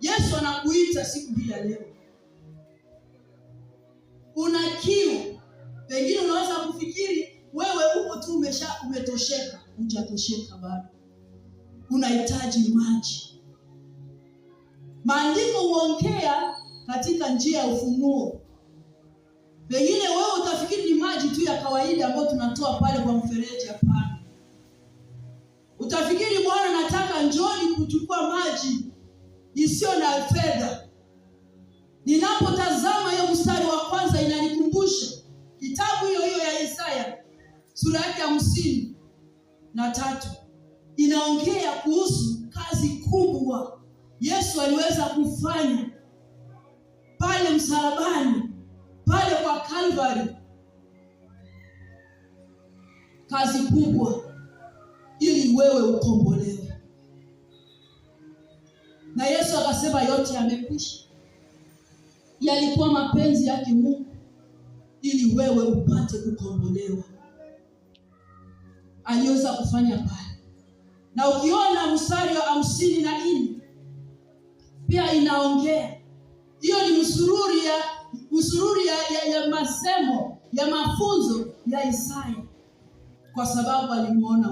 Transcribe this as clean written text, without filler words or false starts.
Yesu anakuita siku hii ya leo. Una kiu. Pengine unaweza kufikiri wewe uko tu umetosheka. Hujatosheka bado. Unahitaji maji. Maandiko huongea katika njia ya ufunuo. Pengine wewe utafikiri ni maji tu ya kawaida ambayo tunatoa pale kwa mfereji. Hapana. Utafikiri Bwana anataka njoni kuchukua maji isiyo na fedha. Ninapotazama hiyo mstari wa kwanza inanikumbusha kitabu hiyo ya Isaya sura yake 53. Inaongea kuhusu kazi kubwa Yesu aliweza kufanya pale msalabani, pale kwa Calvary. Kazi kubwa ili wewe ukombolewe. Na Yesu akasema yote yamekwisha. Yalikuwa mapenzi yake Mungu ili wewe upate kukombolewa. Aliweza kufanya pale. Na ukiona mstari wa 54 pia inaongea. Hiyo ni msururi ya masemo, ya mafunzo ya Isaya, kwa sababu alimuona